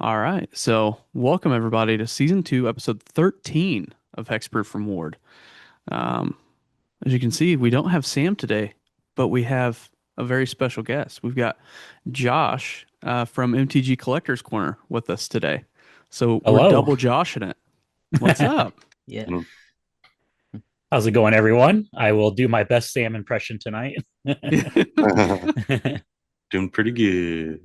All right. So, welcome everybody to season 2, episode 13 of Hexproof from Ward. Um, as you can see, we don't have Sam today, but we have a very special guest. We've got Josh from MTG Collectors Corner with us today. So, we're Hello. double Joshing it. What's up? Yeah. Mm. How's it going, everyone? I will do my best Sam impression tonight. Doing pretty good.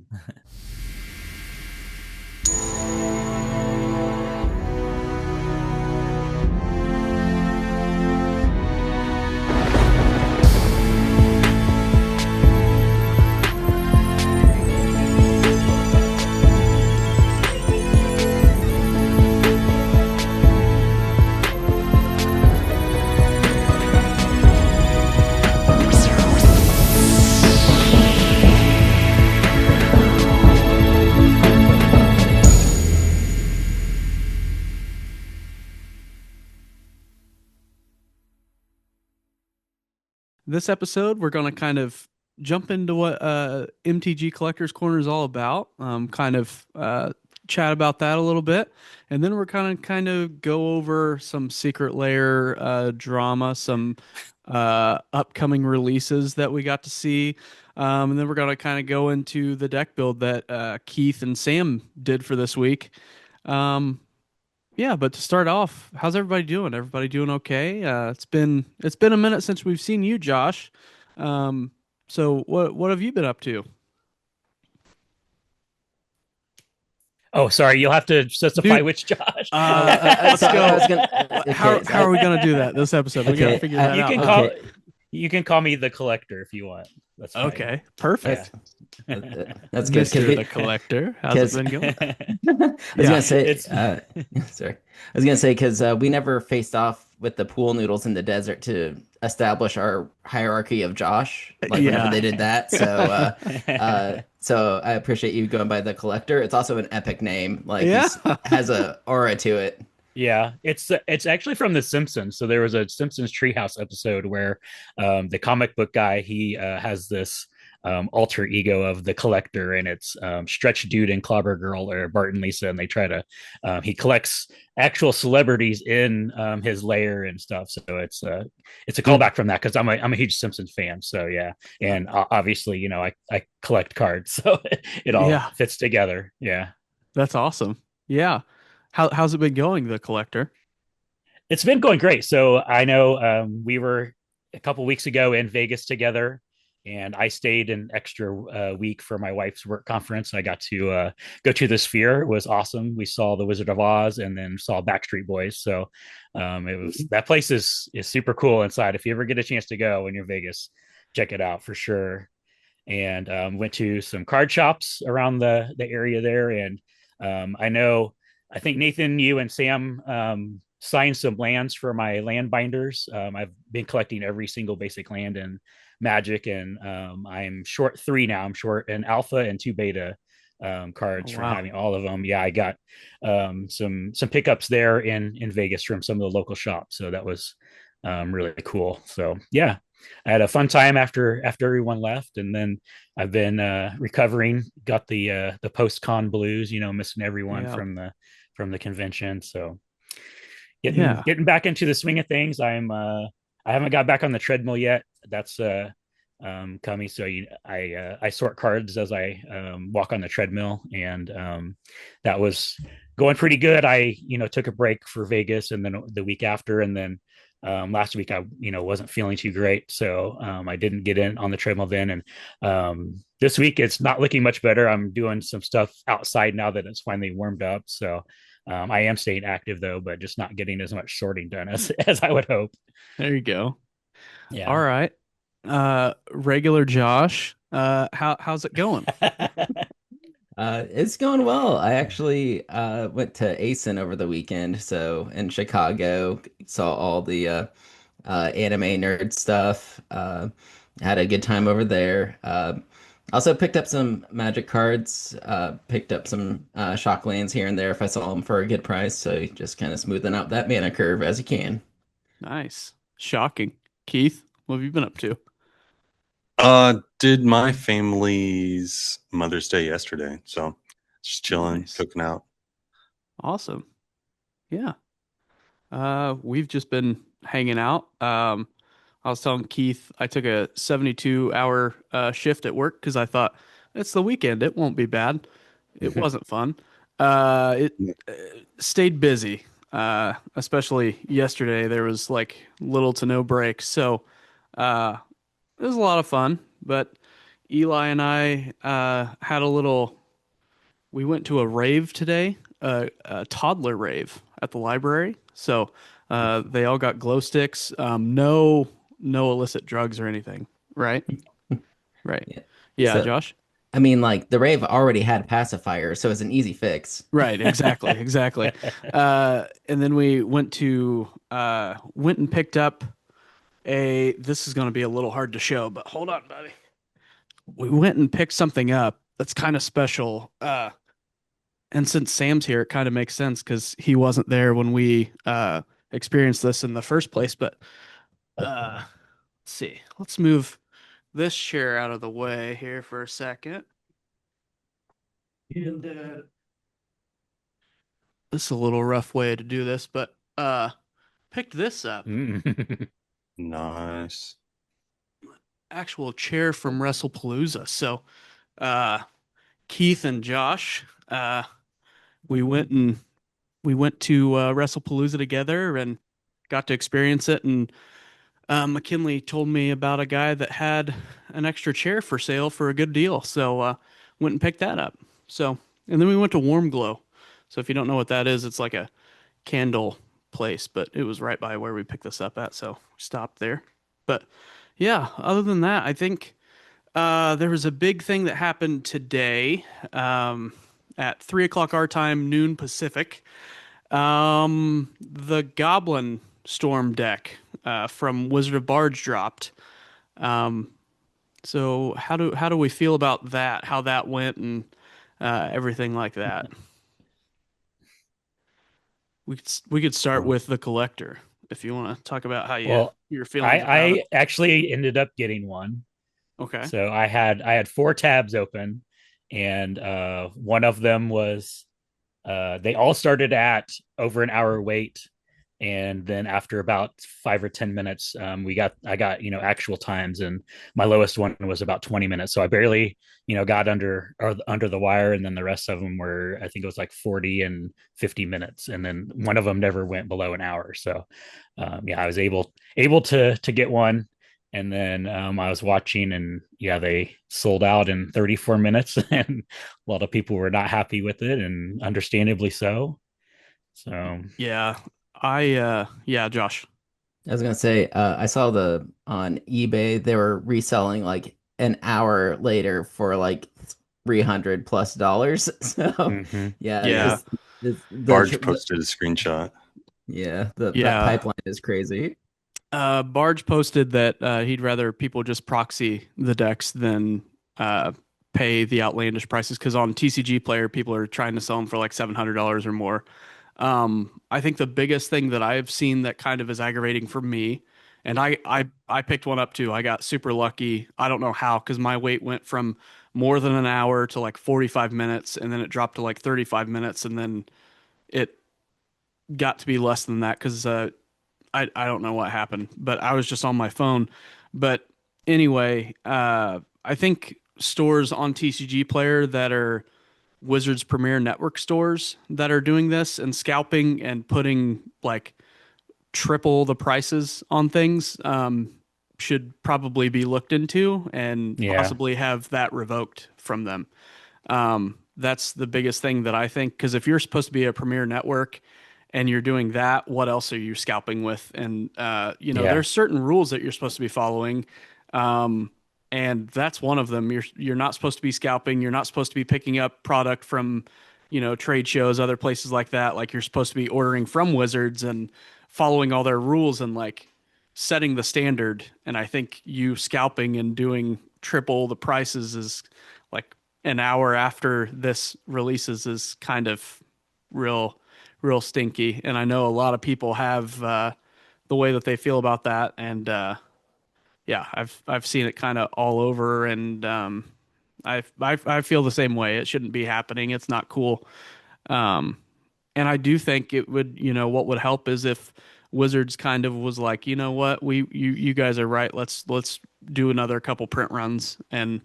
This episode, we're going to kind of jump into what MTG Collectors Corner is all about, chat about that a little bit, and then we're kind of go over some Secret Lair drama, some upcoming releases that we got to see, and then we're going to kind of go into the deck build that Keith and Sam did for this week. Um, yeah, but to start off, how's everybody doing? Everybody doing okay? It's been a minute since we've seen you, Josh. Um, so what have you been up to, Oh, sorry. You'll have to specify dude? which Josh. Let's So I go. was gonna. How Okay. how are we gonna do that this episode? We gotta Okay. figure that you out, can huh? call Okay. you can call me the collector if you want. That's fine. Okay, Yeah. perfect. That's good Mister the because Collector, how's it because been going? I was Yeah, gonna say. It's Sorry. I was gonna say because we never faced off with the pool noodles in the desert to establish our hierarchy of Josh. Like whenever yeah, they did that, so I appreciate you going by the collector. It's also an epic name. Like yeah. he's has a aura to it. Yeah, it's actually from The Simpsons. So there was a Simpsons Treehouse episode where the comic book guy has this alter ego of the collector, and it's Stretch Dude and Clobber Girl or Bart and Lisa, and they try to he collects actual celebrities in his lair and stuff. So it's a Dude, callback from that because I'm a huge Simpsons fan. So yeah, and obviously I collect cards, so it all yeah, fits together. Yeah. that's awesome. Yeah, how's it been going, the Collector? It's been going great. So I know we were a couple weeks ago in Vegas together, and I stayed an extra week for my wife's work conference. I got to go to the Sphere. It was awesome. We saw the Wizard of Oz and then saw Backstreet Boys. So it was that place is super cool inside. If you ever get a chance to go when you're in Vegas, check it out for sure. And went to some card shops around the area there, and I know I think Nathan, you and Sam signed some lands for my land binders. I've been collecting every single basic land in Magic, and I'm short three now. I'm short an alpha and two beta Oh, cards from wow. having all of them. Yeah, I got some pickups there in Vegas from some of the local shops, so that was really cool. So yeah, I had a fun time after everyone left, and then I've been recovering. Got the post con blues, missing everyone Yeah, from the convention. So getting yeah, getting back into the swing of things. I haven't got back on the treadmill yet. That's coming. So I sort cards as I walk on the treadmill, and that was going pretty good. I took a break for Vegas, and then the week after, and then last week I wasn't feeling too great, so I didn't get in on the treadmill then. And this week it's not looking much better. I'm doing some stuff outside now that it's finally warmed up, so I am staying active though, but just not getting as much sorting done as I would hope. there you go. All Yeah. right. Regular Josh, how's it going? It's going well. I actually went to ASIN over the weekend, so in Chicago, saw all the anime nerd stuff. Had a good time over there. Also picked up some magic cards, picked up some shock lands here and there if I saw them for a good price. So just kind of smoothing out that mana curve as you can. Nice. Shocking. Keith, what have you been up to? Did my family's Mother's Day yesterday. So Just chilling, Nice. cooking out. Awesome. Yeah. We've just been hanging out. I was telling Keith I took a 72-hour shift at work because I thought it's the weekend. It won't be bad. It wasn't fun. It stayed busy. Especially yesterday, there was like little to no breaks. So, uh, it was a lot of fun. But Eli and I had a little. We went to a rave today, a toddler rave at the library. So they all got glow sticks. No illicit drugs or anything. Right? Right. Yeah. Yeah, So, Josh. I mean, like the rave already had pacifiers, so it's an easy fix. Right. Exactly. Exactly. And then we went and picked up a. This is going to be a little hard to show, but hold on, buddy. We went and picked something up that's kind of special. And since Sam's here, it kind of makes sense because he wasn't there when we experienced this in the first place. But let's see. Let's move this chair out of the way here for a second. And this is a little rough way to do this, but picked this up. Mm. Nice. Actual chair from WrestlePalooza. So uh, Keith and Josh, we went and we went to WrestlePalooza together and got to experience it. And McKinley told me about a guy that had an extra chair for sale for a good deal. So went and picked that up. So and then we went to Warm Glow. So if you don't know what that is, it's like a candle place, but it was right by where we picked this up at. So we stopped there. But yeah, other than that, I think there was a big thing that happened today at 3 o'clock our time, noon Pacific. The Goblin Storm deck from Wizard of Bards dropped. Um, so how do we feel about that? How that went and everything like that? We could start Um, with the collector if you want to talk about how Well, your I feelings about it. I actually ended up getting one. Okay. So I had four tabs open, and one of them was they all started at over an hour wait, and then after about 5 or 10 minutes, I got actual times, and my lowest one was about 20 minutes. So I barely got under the wire, and then the rest of them were, I think it was like 40 and 50 minutes, and then one of them never went below an hour. So yeah, I was able to get one. And then I was watching, and yeah, they sold out in 34 minutes, and a lot of people were not happy with it, and understandably so. So, Yeah. Yeah, Josh. I was gonna say, I saw the on eBay they were reselling like an hour later for like $300 plus. So mhm. yeah, Yeah. Barge posted a screenshot. yeah, that Yeah. pipeline is crazy. Barge posted that he'd rather people just proxy the decks than uh, pay the outlandish prices because on TCG Player, people are trying to sell them for like $700 or more. I think the biggest thing that I've seen that kind of is aggravating for me, and I picked one up too. I got super lucky. I don't know how because my wait went from more than an hour to like 45 minutes, and then it dropped to like 35 minutes, and then it got to be less than that because I don't know what happened, but I was just on my phone. But anyway, I think stores on TCG Player that are Wizards Premier Network stores that are doing this and scalping and putting like triple the prices on things should probably be looked into and Yeah, possibly have that revoked from them. That's the biggest thing that I think, because if you're supposed to be a premier network and you're doing that, what else are you scalping with? And yeah, there's certain rules that you're supposed to be following, um, and that's one of them. You're not supposed to be scalping. You're not supposed to be picking up product from, trade shows, other places like that. Like you're supposed to be ordering from Wizards and following all their rules and like setting the standard. And I think you scalping and doing triple the prices is like an hour after this releases is kind of real, real stinky. And I know a lot of people have the way that they feel about that. And yeah, I've seen it kind of all over. And I feel the same way. It shouldn't be happening. It's not cool. Um, and I do think it would, what would help is if Wizards kind of was like, you know what, you guys are right. Let's do another couple print runs and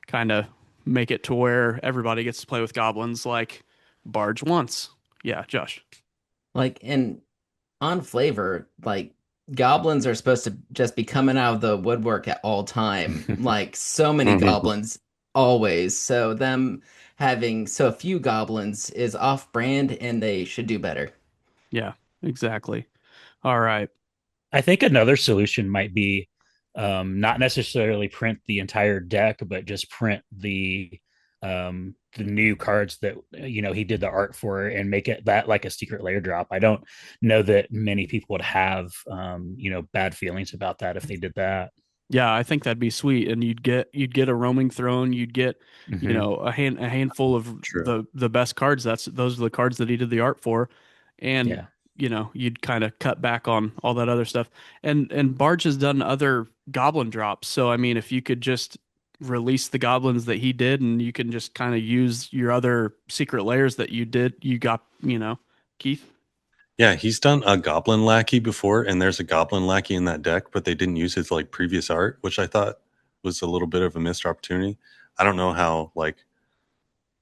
kind of make it to where everybody gets to play with goblins like Barge wants. Yeah, Josh. Like, and on flavor, like goblins are supposed to just be coming out of the woodwork at all time. Like so many goblins always. So them having so few goblins is off brand and they should do better. Yeah, exactly. All right. I think another solution might be not necessarily print the entire deck, but just print the new cards that he did the art for and make it that like a secret layer drop. I don't know that many people would have bad feelings about that if they did that. Yeah, I think that'd be sweet, and you'd get a roaming throne, you'd get Hmm. a handful of True. the best cards. Those are the cards that he did the art for, and Yeah. you'd kind of cut back on all that other stuff. And Barge has done other goblin drops, so I mean, if you could just release the goblins that he did, and you can just kind of use your other secret layers that you got, Keith. Yeah, he's done a Goblin Lackey before, and there's a Goblin Lackey in that deck, but they didn't use his like previous art, which I thought was a little bit of a missed opportunity. I don't know how like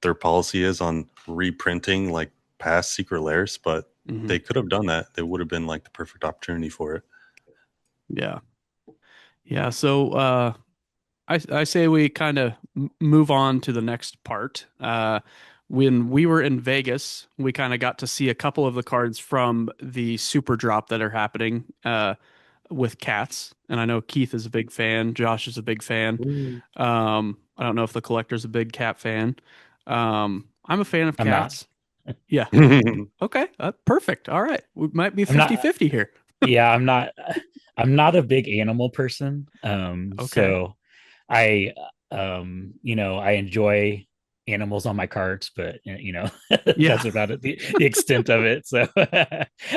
their policy is on reprinting like past Secret Lairs, but Hmm. they could have done that. They would have been like the perfect opportunity for it. Yeah, yeah. So I say we kind of move on to the next part. When we were in Vegas, we kind of got to see a couple of the cards from the super drop that are happening with cats. And I know Keith is a big fan. Josh is a big fan. Ooh. I don't know if the collector's a big cat fan. I'm a fan of I'm not. cats. Yeah. Okay. Perfect. All right. We might be I'm not. 50-50 here. Yeah, I'm not. I'm not a big animal person. Okay. So I, I enjoy animals on my cards, but Yeah. that's about it, the extent of it. So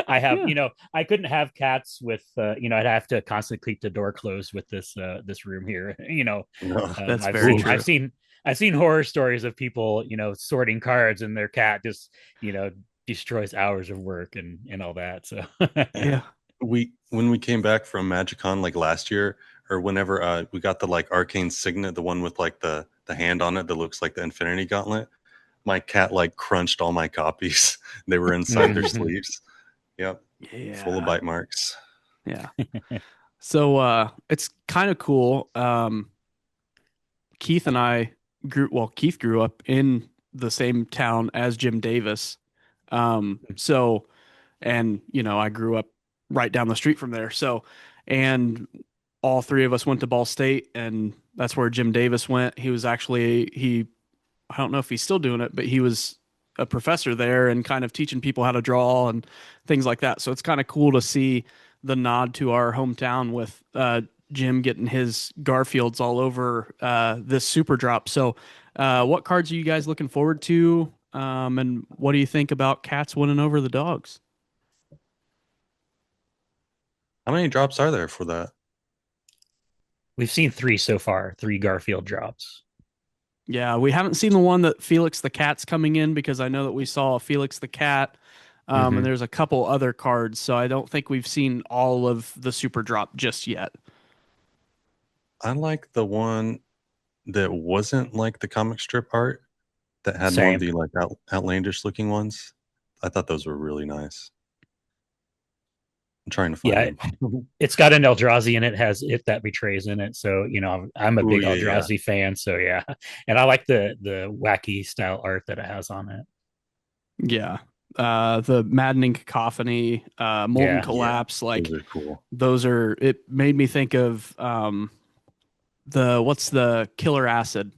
I have, Yeah. I couldn't have cats with, I'd have to constantly keep the door closed with this room here. No. That's I've very seen, true. I've seen horror stories of people, sorting cards and their cat just, destroys hours of work and all that. So Yeah. We when we came back from MagicCon like last year or whenever we got the like arcane signet, the one with like the hand on it that looks like the Infinity Gauntlet, my cat like crunched all my copies. They were inside their Mhm. sleeves. Yep, full of Yeah. bite marks. Yeah. So it's kind of cool. Keith and I Keith grew up in the same town as Jim Davis. So and I grew up right down the street from there. So and all three of us went to Ball State, and that's where Jim Davis went. He I don't know if he's still doing it, but he was a professor there and kind of teaching people how to draw and things like that. So it's kind of cool to see the nod to our hometown with Jim getting his Garfields all over this super drop. So, what cards are you guys looking forward to? And what do you think about cats winning over the dogs? How many drops are there for that? We've seen three so far, three Garfield drops. Yeah, we haven't seen the one that Felix the Cat's coming in because I know that we saw Felix the Cat, and Hmm. there's a couple other cards, so I don't think we've seen all of the super drop just yet. I like the one that wasn't like the comic strip art that had more of Same. the like outlandish looking ones. I thought those were really nice. I'm trying to find Yeah, them. it's got an Eldrazi in it, has If That Betrays in it. So, I'm a Oh big yeah, yeah. Eldrazi fan. So yeah. And I like the wacky style art that it has on it. Yeah, the Maddening Cacophony, Molten Yeah. Yeah, Collapse, those like are cool. those are. It made me think of the what's the Killer Acid,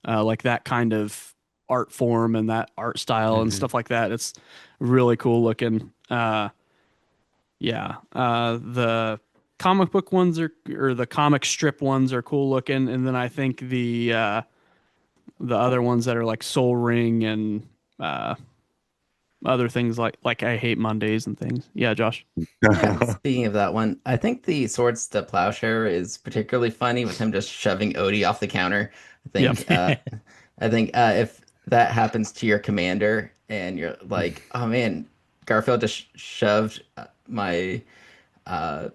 like that kind of art form and that art style and Hmm. stuff like that. It's really cool looking. Yeah. The comic book ones or the comic strip ones are cool looking, and then I think the other ones that are like Soul Ring and uh, other things like I hate Mondays and things. Yeah, Josh. Yeah, speaking of that one, I think the Swords to Plowshare is particularly funny with him just shoving Odie off the counter. I Yep. think uh I think if that happens to your commander and you're like, oh man, Garfield just shoved my uh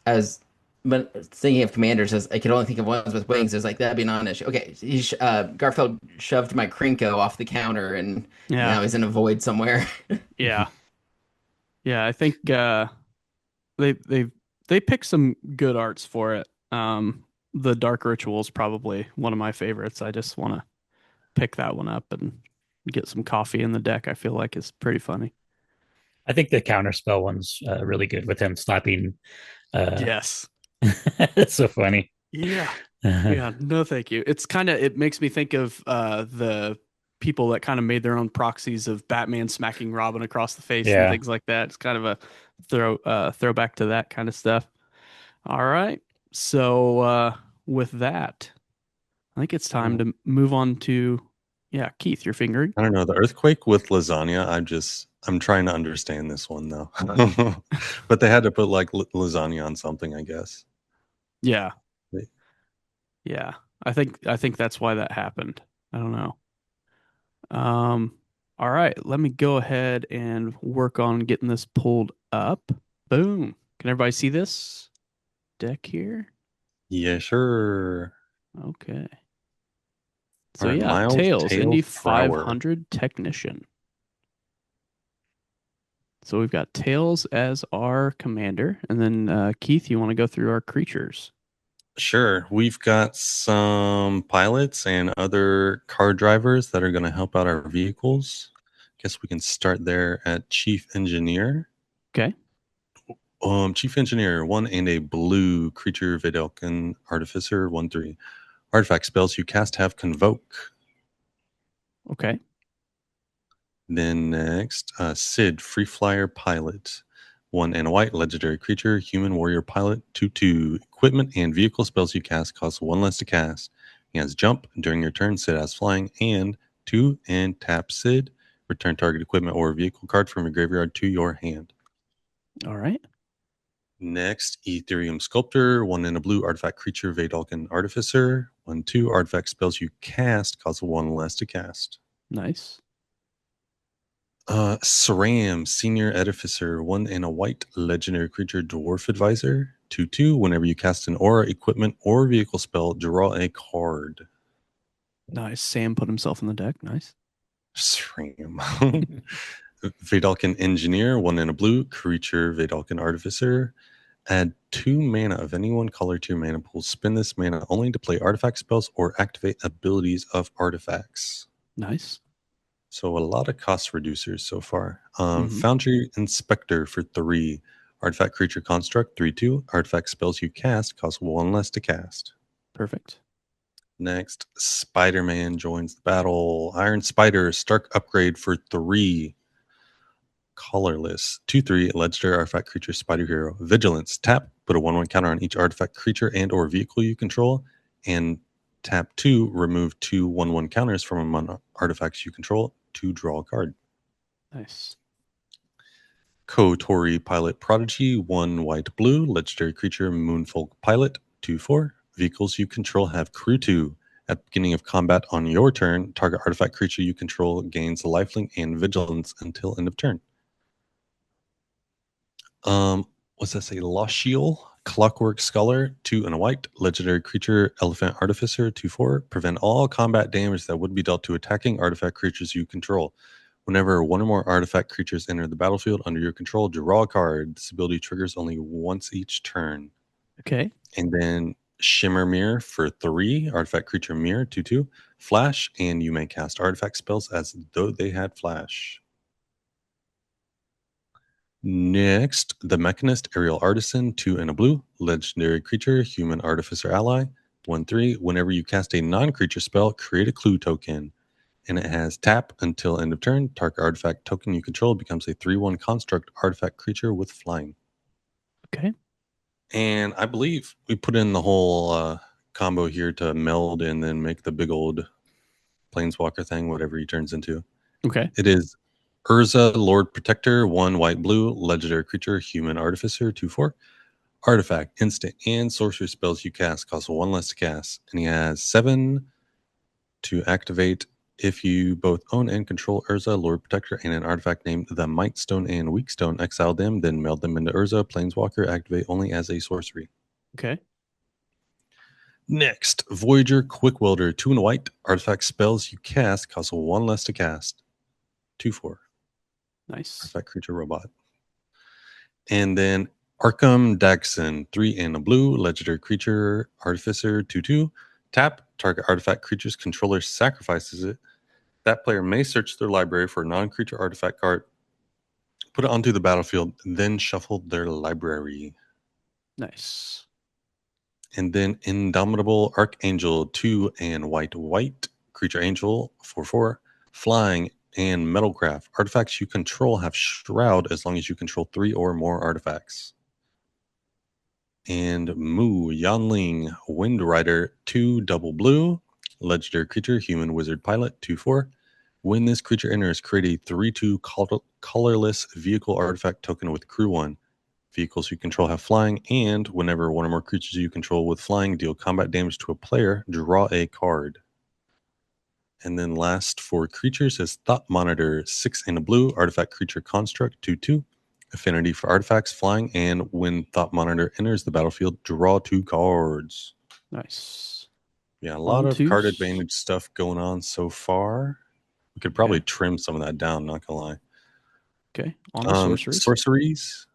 as but thinking of commanders as I could only think of ones with wings is like that'd be a non-issue. Okay, Garfield shoved my Krinko off the counter and Yeah. now he's in a void somewhere. Yeah. Yeah. I think they they they picked some good arts for it. The Dark Ritual is probably one of my favorites. I just want to pick that one up and get some coffee in the deck. I feel like it's pretty funny. I think the counterspell one's really good with him slapping. Yes. It's so funny. Yeah. Yeah. No, thank you. It makes me think of the people that kind of made their own proxies of Batman smacking Robin across the face and Yeah. things like that. It's kind of a throwback to that kind of stuff. All right. So with that, I think it's time to move on to, yeah, Keith, your fingering. I don't know. The earthquake with lasagna. I'm trying to understand this one though. But they had to put like lasagna on something, I guess. Yeah. Yeah. I think that's why that happened. I don't know. Um, all right, let me go ahead and work on getting this pulled up. Boom. Can everybody see this deck here? Yeah, sure. Okay. All So right, yeah, Miles Tails, Tail Indy Thrower. 500 Technician. So we've got Tails as our commander, and then Keith, you want to go through our creatures? Sure. We've got some pilots and other car drivers that are going to help out our vehicles. Guess we can start there at Chief Engineer. Okay. Chief Engineer, 1 and a blue creature, Vedelkin Artificer, 1/3. Artifact spells you cast have Convoke. Okay. Then next, Sid, Free Flyer Pilot. 1 and a white, legendary creature, human warrior pilot, 2/2. Equipment and vehicle spells you cast cost 1 less to cast. He has jump. During your turn, Sid has flying. And 2 and tap Sid. Return target equipment or vehicle card from your graveyard to your hand. All right. Next, Ethereum Sculptor, 1 and a blue artifact creature, Vedalken Artificer. 1/2 artifact spells you cast cost 1 less to cast. Nice. Saram, Senior Edificer, 1 and a white legendary creature, Dwarf Advisor. 2/2. Whenever you cast an aura, equipment, or vehicle spell, draw a card. Nice. Sam put himself in the deck. Nice. Saram. Vedalken Engineer, 1 and a blue creature, Vedalken Artificer. Add 2 mana of any one color to your mana pool. Spend this mana only to play artifact spells or activate abilities of artifacts. Nice. So a lot of cost reducers so far. Mhm. Foundry Inspector for 3. Artifact Creature Construct, 3/2. Artifact spells you cast cost 1 less to cast. Perfect. Next, Spider-Man joins the battle. Iron Spider, Stark Upgrade for 3. Colorless, 2/3. Legendary Artifact Creature, Spider Hero. Vigilance, tap. Put a 1/1 counter on each artifact creature and or vehicle you control. And tap 2, remove 2 1/1 counters from among artifacts you control to draw a card. Nice. Kotori Pilot Prodigy, 1 white blue, legendary creature, Moonfolk Pilot, 2/4. Vehicles you control have crew 2. At the beginning of combat on your turn, target artifact creature you control gains lifelink and vigilance until end of turn. What's that say? Lashiel, Clockwork Scholar, 2 and a white, legendary creature, Elephant Artificer, 2/4. Prevent all combat damage that would be dealt to attacking artifact creatures you control. Whenever one or more artifact creatures enter the battlefield under your control, draw a card. This ability triggers only once each turn. Okay. And then Shimmer Mirror for 3, artifact creature mirror, 2/2. Flash, and you may cast artifact spells as though they had flash. Next, the Mechanist Aerial Artisan, 2 and a blue, legendary creature, human artificer ally, 1/3. Whenever you cast a non-creature spell, create a clue token. And it has tap until end of turn. Target artifact token you control becomes a 3/1 construct artifact creature with flying. Okay. And I believe we put in the whole combo here to meld and then make the big old planeswalker thing, whatever he turns into. Okay. It is Urza, Lord Protector, 1 white blue, legendary creature, human artificer, 2/4. Artifact, instant, and sorcery spells you cast cost 1 less to cast. And he has 7 to activate if you both own and control Urza, Lord Protector, and an artifact named the Might Stone and Weak Stone. Exile them, then meld them into Urza, Planeswalker, activate only as a sorcery. Okay. Next, Voyager, Quick Welder, 2 and white. Artifact spells you cast cost 1 less to cast. 2/4. Nice. Artifact creature robot. And then Arkham Daxon, 3 and a blue, legendary creature, artificer, 2/2. Tap, target artifact creature's controller sacrifices it. That player may search their library for a non-creature artifact card, put it onto the battlefield, then shuffle their library. Nice. And then Indomitable Archangel, 2 and white, creature angel, 4/4, flying and metalcraft. Artifacts you control have Shroud as long as you control 3 or more artifacts. And Mu Yanling, Wind Rider, 2 double blue, legendary creature, human wizard pilot, 2/4. When this creature enters, create a 3/2 colorless vehicle artifact token with crew 1. Vehicles you control have flying, and whenever one or more creatures you control with flying deal combat damage to a player, draw a card. And then last for creatures is Thought Monitor, 6 and a blue, artifact creature construct, 2/2. Affinity for artifacts, flying, and when Thought Monitor enters the battlefield, draw 2 cards. Nice. Yeah, a lot On of to card advantage stuff going on so far. We could probably trim some of that down, not gonna lie. Okay. On to sorceries. Sorceries,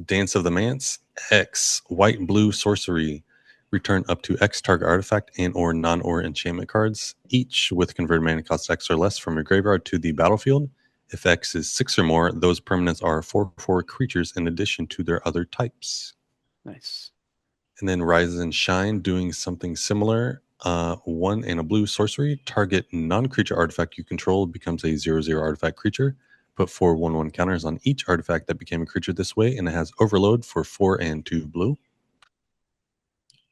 Dance of the Manse, X, white blue sorcery. Return up to X target artifact and or non-or enchantment cards, each with converted mana cost X or less from your graveyard to the battlefield. If X is 6 or more, those permanents are 4/4 creatures in addition to their other types. Nice. And then Rise and Shine, doing something similar. 1 and a blue sorcery. Target non-creature artifact you control becomes a 0/0 artifact creature. Put 4 1/1 counters on each artifact that became a creature this way, and it has Overload for 4 and 2 blue.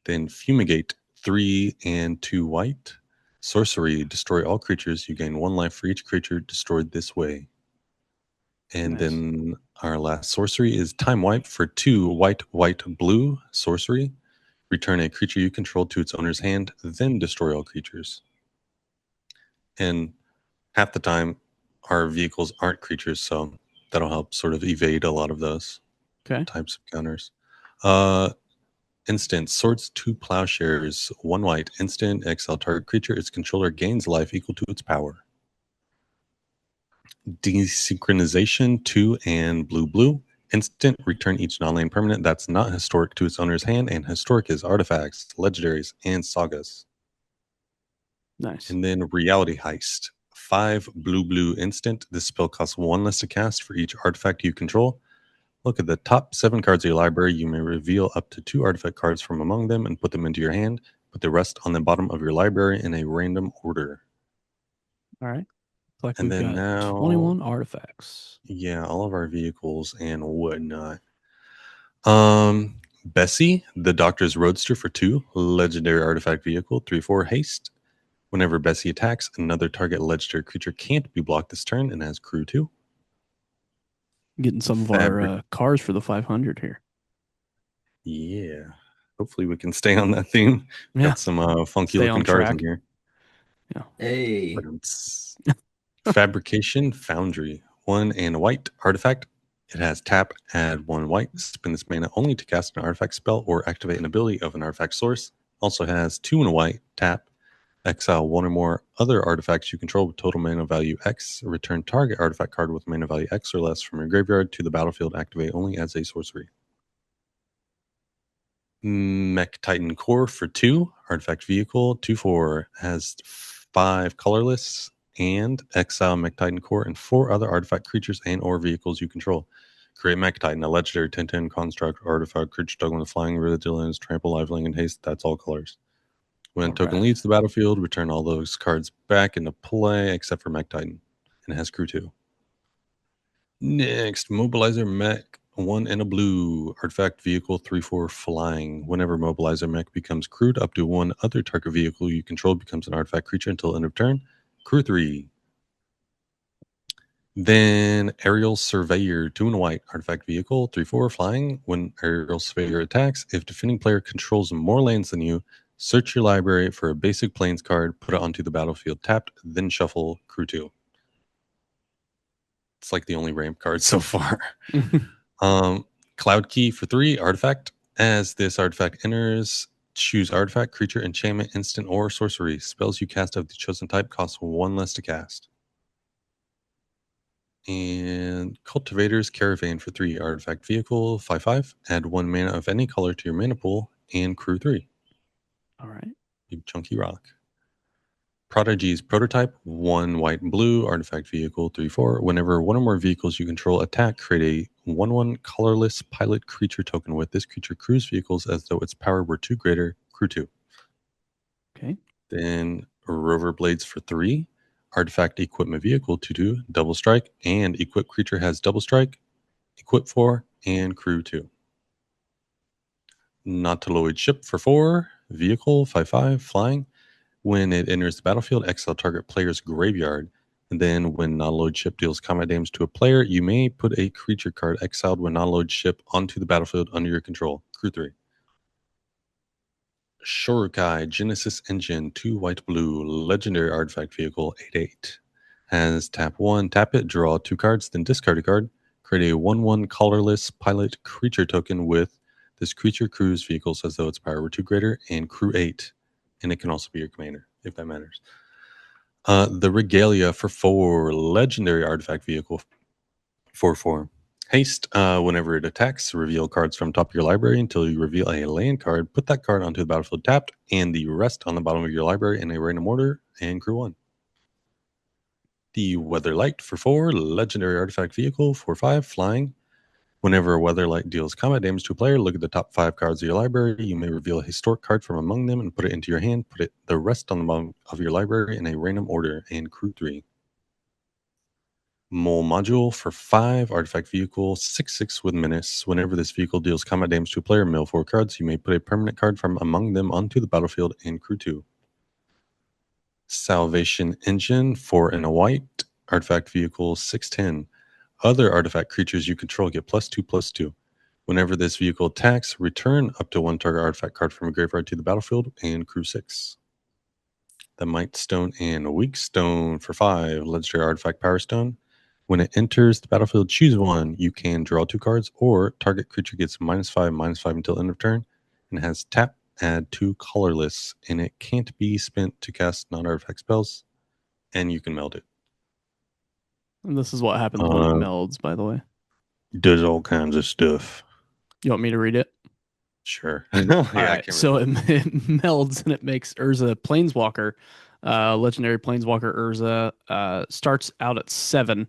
Then Fumigate, 3 and 2 white. Sorcery, destroy all creatures. You gain 1 life for each creature destroyed this way. And Nice. then our last sorcery is Time Wipe for 2 white, blue sorcery. Return a creature you control to its owner's hand, then destroy all creatures. And half the time, our vehicles aren't creatures, so that'll help sort of evade a lot of those types of counters. Instant, Swords to Plowshares, 1 white, instant, exile target creature, its controller gains life equal to its power. Desynchronization, 2 and blue, instant, return each non-land permanent that's not historic to its owner's hand, and historic is artifacts, legendaries, and sagas. Nice. And then Reality Heist, 5 blue instant. This spell costs 1 less to cast for each artifact you control. Look at the top 7 cards of your library. You may reveal up to 2 artifact cards from among them and put them into your hand. Put the rest on the bottom of your library in a random order. All right. Like And we've then got now 21 artifacts. Yeah, all of our vehicles and whatnot. Bessie, the Doctor's Roadster for 2, legendary artifact vehicle, 3/4 haste. Whenever Bessie attacks, another target legendary creature can't be blocked this turn and has crew 2. Getting some of our cars for the 500 here. Yeah. Hopefully we can stay on that theme. Yeah. Got some funky looking cars in here. Yeah. Hey. Fabrication Foundry, 1 and white artifact. It has tap, add 1 white, spend this mana only to cast an artifact spell or activate an ability of an artifact source. Also has 2 and white, tap, exile 1 or more other artifacts you control with total mana value X. Return target artifact card with mana value X or less from your graveyard to the battlefield. Activate only as a sorcery. Mech Titan Core for 2, artifact vehicle, 2/4, has 5 colorless, and exile Mech Titan Core and 4 other artifact creatures and or vehicles you control. Create Mech Titan, a legendary 10/10 construct artifact creature token with flying, resilience, trample, lifelink, and haste. That's all colors. When a token leaves the battlefield, return all those cards back into play except for Mech Titan, and it has crew 2. Next, Mobilizer Mech, 1 and a blue, artifact vehicle, 3/4 flying. Whenever Mobilizer Mech becomes crewed, up to 1 other target vehicle you control becomes an artifact creature until end of turn. Crew 3. Then Aerial Surveyor, 2 and white, artifact vehicle, 3/4 flying. When Aerial Surveyor attacks, if defending player controls more lands than you, search your library for a basic plains card, put it onto the battlefield tapped, then shuffle crew 2. It's like the only ramp card so far. Cloud Key for 3, artifact. As this artifact enters, choose artifact, creature, enchantment, instant, or sorcery. Spells you cast of the chosen type cost 1 less to cast. And Cultivator's Caravan for 3, artifact vehicle, 5/5. Add 1 mana of any color to your mana pool, and crew 3. All right. Big chunky rock. Prodigy's Prototype, 1 white and blue, artifact vehicle, 3/4. Whenever one or more vehicles you control attack, create a 1/1 colorless pilot creature token with this creature crews vehicles as though its power were 2 greater, crew 2. Okay. Then Rover Blades for 3, artifact equipment vehicle, 2/2, double strike, and equip creature has double strike, equip 4, and crew 2. Nautiloid Ship for 4, vehicle, 5/5, flying. When it enters the battlefield, exile target player's graveyard. And then when Nautiloid Ship deals combat damage to a player, you may put a creature card exiled when Nautiloid Ship onto the battlefield under your control. Crew 3. Shorukai Genesis Engine, 2 white blue, legendary artifact vehicle, 8/8. Has tap 1, tap it, draw 2 cards, then discard a card. Create a 1/1 colorless pilot creature token with this creature crews vehicles as though its power were 2 greater, and crew 8. And it can also be your commander, if that matters. The Regalia for 4, legendary artifact vehicle, 4/4. Haste, whenever it attacks, reveal cards from top of your library until you reveal a land card. Put that card onto the battlefield tapped, and the rest on the bottom of your library in a random order, and crew 1. The Weatherlight for 4, legendary artifact vehicle, 4/5, flying. Whenever a Weatherlight deals combat damage to a player, look at the top 5 cards of your library. You may reveal a historic card from among them and put it into your hand. Put the rest on the bottom of your library in a random order, and crew 3. Mole Module for 5, artifact vehicle, 6/6 with menace. Whenever this vehicle deals combat damage to a player, mill 4 cards. You may put a permanent card from among them onto the battlefield, and crew 2. Salvation Engine, 4 and a white, artifact vehicle, 6/10. Other artifact creatures you control get +2/+2. Whenever this vehicle attacks, return up to 1 target artifact card from a graveyard to the battlefield, and crew 6. The Might Stone and Weak Stone for 5, legendary artifact Power Stone. When it enters the battlefield, choose 1. You can draw 2 cards, or target creature gets -5/-5 until end of turn, and has tap, add 2 colorless, and it can't be spent to cast non-artifact spells, and you can meld it. And this is what happens when it melds, by the way. Does all kinds of stuff. You want me to read it? Sure. All right. So it melds and it makes Urza Planeswalker. Legendary Planeswalker Urza starts out at 7.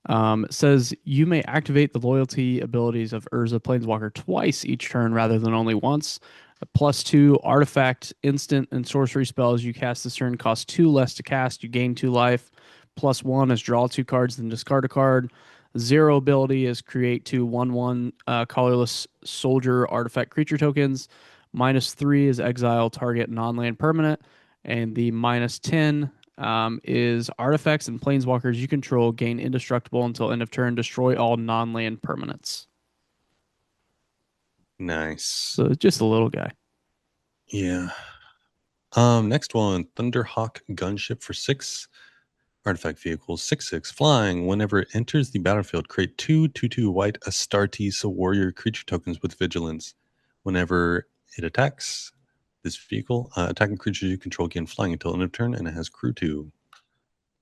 It says you may activate the loyalty abilities of Urza Planeswalker twice each turn rather than only once. A +2 artifact, instant, and sorcery spells you cast this turn cost 2 less to cast. You gain 2 life. +1 is draw 2 cards, then discard a card. 0 ability is create 2 1/1 colorless soldier artifact creature tokens. -3 is exile target non-land permanent. And the -10 is artifacts and planeswalkers you control gain indestructible until end of turn. Destroy all non-land permanents. Nice. So just a little guy. Yeah. Next one, Thunderhawk Gunship for 6. Artifact vehicle, 6/6, flying. Whenever it enters the battlefield, create 2/2 white Astartes warrior creature tokens with vigilance. Whenever it attacks this vehicle, attacking creatures you control gain flying until end of turn, and it has crew 2.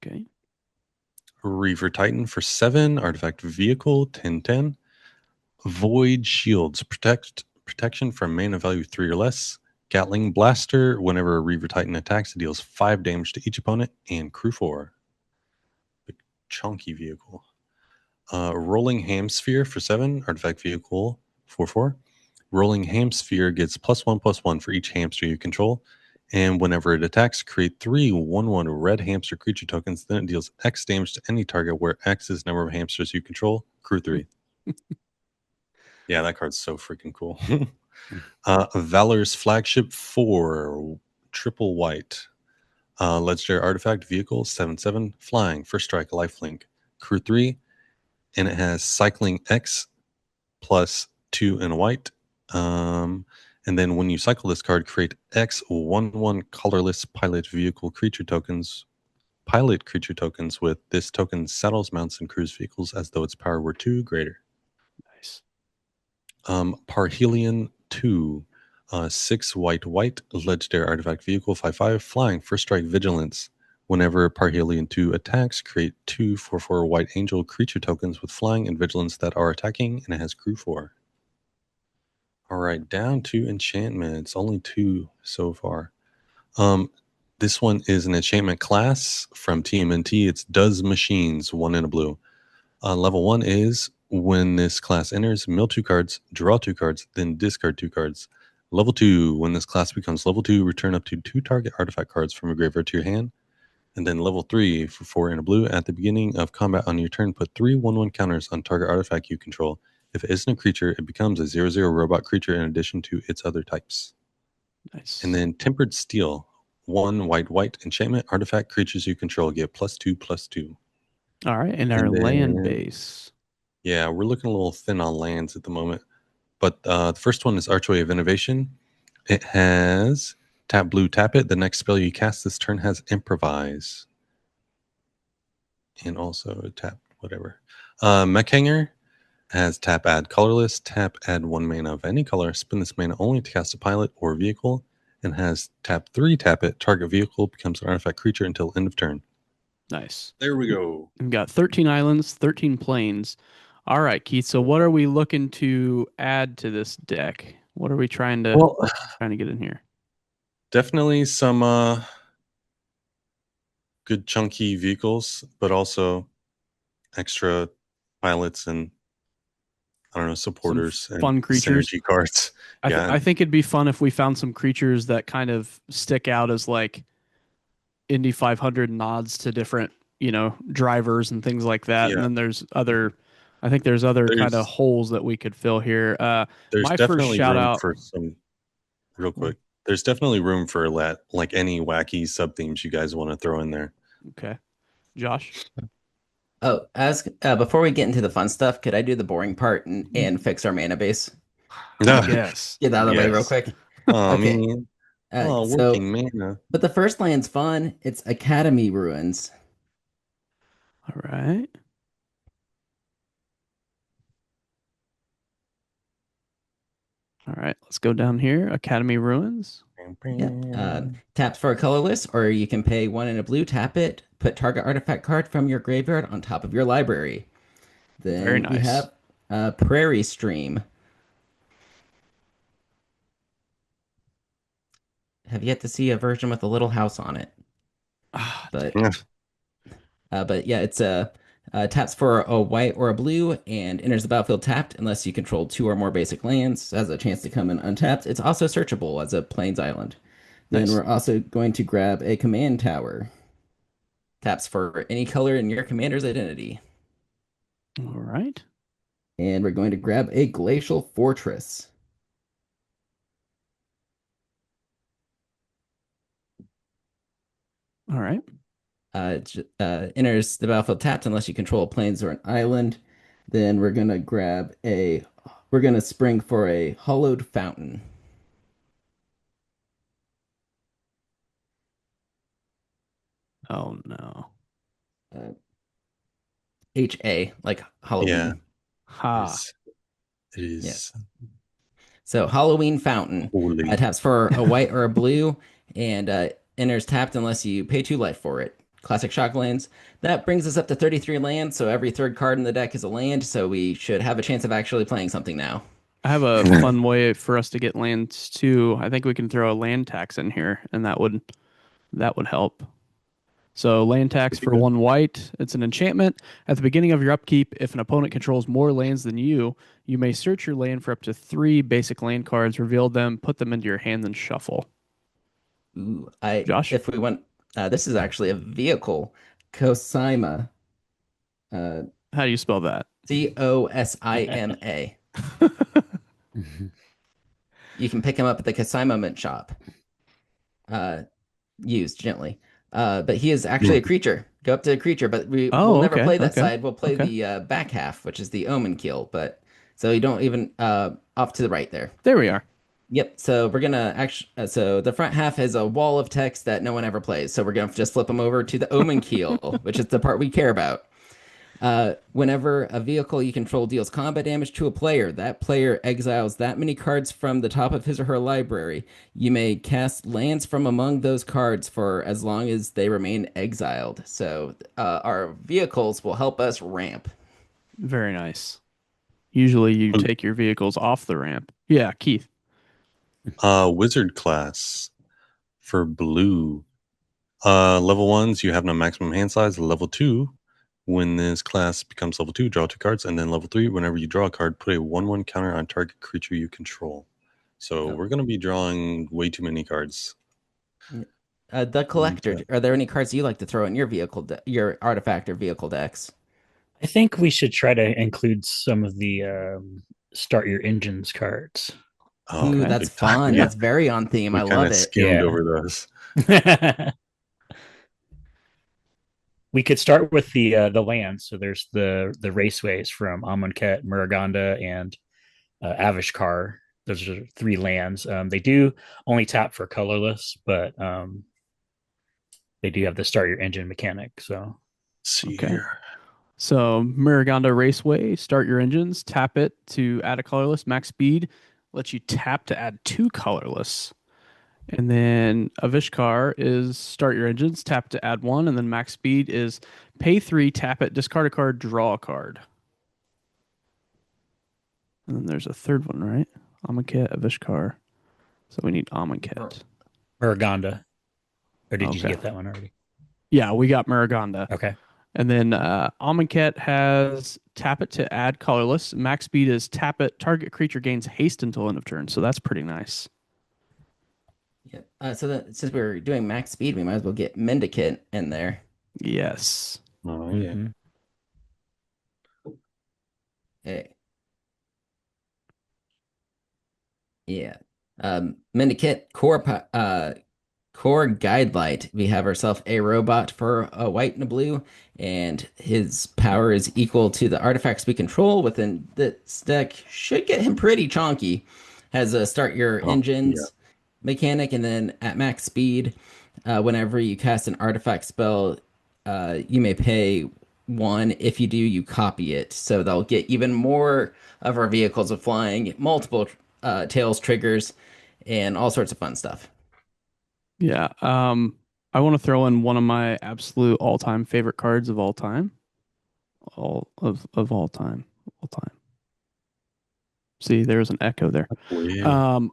Okay. Reaver Titan for 7, artifact vehicle, 10/10. Void Shields, protection from mana value 3 or less. Gatling Blaster, whenever a Reaver Titan attacks, it deals 5 damage to each opponent, and crew 4. Big chunky vehicle. Rolling Hamsphere for 7, artifact vehicle, 4/4. Rolling Hamsphere gets +1/+1 for each hamster you control. And whenever it attacks, create 3 1/1 red hamster creature tokens. Then it deals X damage to any target where X is the number of hamsters you control. Crew 3. Yeah, that card's so freaking cool. Valor's Flagship 4, triple white. Legendary artifact vehicle, 7/7, flying, first strike, lifelink. crew 3, and it has cycling X plus 2 in white. And then when you cycle this card, create X 1/1 colorless pilot creature tokens with this token saddles, mounts, and crews vehicles as though its power were 2 greater. Nice. Parhelion 2, 6 white, legendary artifact vehicle, 5/5, flying, first strike, vigilance. Whenever Parhelion 2 attacks, create 2 4/4 white angel creature tokens with flying and vigilance that are attacking, and it has crew 4. All right, down to enchantments. Only 2 so far. This one is an enchantment class from TMNT. It's Does Machines, 1 in a blue. Level 1 is when this class enters, mill 2 cards, draw 2 cards, then discard 2 cards. Level 2, when this class becomes level 2, return up to 2 target artifact cards from your graveyard to your hand. And then level 3, for 4 in a blue, at the beginning of combat on your turn, put 3 1/1 counters on target artifact you control. If it isn't a creature, it becomes a 0/0 robot creature in addition to its other types. Nice. And then Tempered Steel, 1 white enchantment artifact creatures you control get +2/+2. All right, and our land base. Yeah, we're looking a little thin on lands at the moment. But the first one is Archway of Innovation. It has tap blue, tap it. The next spell you cast this turn has Improvise. And also tap whatever. Mech Hanger has tap add colorless, tap add 1 mana of any color, spend this mana only to cast a pilot or vehicle, and has tap 3, tap it, target vehicle becomes an artifact creature until end of turn. Nice. There we go. We've got 13 islands, 13 plains. All right, Keith. So what are we looking to add to this deck? What are we trying to get in here? Definitely some good chunky vehicles, but also extra pilots and I don't know, supporters Some fun and creatures. synergy cards. I think it'd be fun if we found some creatures that kind of stick out as like Indy 500 nods to different, drivers and things like that. And then there's other kind of holes that we could fill here. There's My first definitely shout room out for some real quick. There's definitely room for like any wacky sub themes you guys want to throw in there. Okay. Josh? Oh, before we get into the fun stuff, could I do the boring part and fix our mana base? Yes. Get out of the way real quick. Oh, Okay. man. So, working mana. but the first land's fun. It's Academy Ruins. All right. All right, let's go down here. Academy Ruins. Yeah. Taps for a colorless, or you can pay 1 in a blue, tap it, put target artifact card from your graveyard on top of your library. Then Very nice. we have Prairie Stream. Have yet to see a version with a little house on it. But yeah, it's taps for a white or a blue and enters the battlefield tapped unless you control 2 or more basic lands. Has a chance to come in untapped. It's also searchable as a Plains Island. Then we're also going to grab a command tower. Taps for any color in your commander's identity. All right. And we're going to grab a Glacial Fortress. All right. Enters the battlefield tapped unless you control a plains or an island. Then we're going to spring for a Hollowed Fountain. Oh, no. HA, like Halloween. Yeah. Ha. It is. Yeah. So Halloween Fountain taps for a white or a blue and enters tapped unless you pay 2 life for it. Classic shock lands. That brings us up to 33 lands, so every third card in the deck is a land, so we should have a chance of actually playing something now. I have a fun way for us to get lands too. I think we can throw a land tax in here, and that would help. So land tax for 1 white. It's an enchantment. At the beginning of your upkeep, if an opponent controls more lands than you may search your land for up to 3 basic land cards, reveal them, put them into your hand, then shuffle. Ooh, Josh? If we want, this is actually a vehicle. Cosima. How do you spell that? Cosima. You can pick him up at the Cosima Mint Shop. Used gently. But he is actually a creature. Go up to the creature, but we'll Oh, never okay, play that okay, side. We'll play okay. the back half, which is the Omen Keel. But so you don't even off to the right there. There we are. Yep. So we're gonna actually. So the front half is a wall of text that no one ever plays. So we're gonna just flip them over to the Omen Keel, which is the part we care about. Whenever a vehicle you control deals combat damage to a player, that player exiles that many cards from the top of his or her library. You may cast lands from among those cards for as long as they remain exiled. So our vehicles will help us ramp. Very nice. Usually you take your vehicles off the ramp. Yeah, Keith. Wizard class for blue. Level ones, you have no maximum hand size. Level two, when this class becomes level two, draw two cards. And then level three, whenever you draw a card, put a 1/1 counter on target creature you control. So Oh. we're going to be drawing way too many cards. The collector. Are there any cards you like to throw in your your artifact or vehicle decks? I think we should try to include some of the start your engines cards. Oh, Ooh, Okay. that's big time. fun. Yeah. That's very on theme. We I kind love of it. skimmed Yeah. over those. We could start with the lands. So there's the raceways from Amonkhet, Muruganda, and Avishkar. Those are three lands. They do only tap for colorless, but they do have the start your engine mechanic. So Let's see Okay. here. So Miraganda Raceway, start your engines, tap it to add a colorless, max speed, lets you tap to add two colorless. And then Avishkar is start your engines, tap to add one, and then max speed is pay three, tap it, discard a card, draw a card. And then there's a third one, right? Amonkhet, Avishkar. So we need Amonkhet. Muruganda, or did you Okay. get that one already? Yeah, we got Miraganda. Okay. And then Amonkhet has tap it to add colorless. Max speed is tap it. Target creature gains haste until end of turn. So that's pretty nice. Yeah. Since we're doing max speed, we might as well get Mendicant in there. Yes. Oh, yeah. Mhm. Hey. Yeah. Mendicant core guide light. We have ourselves a robot for a white and a blue, and his power is equal to the artifacts we control within this deck. Should get him pretty chonky. Has a start your Oh, yeah. engines mechanic, and then at max speed, whenever you cast an artifact spell, you may pay one. If you do, you copy it. So they'll get even more of our vehicles of flying, multiple tails triggers, and all sorts of fun stuff. Yeah. I want to throw in one of my absolute all-time favorite cards of all time. All of all time. All time. See, there's an echo there. Oh, yeah.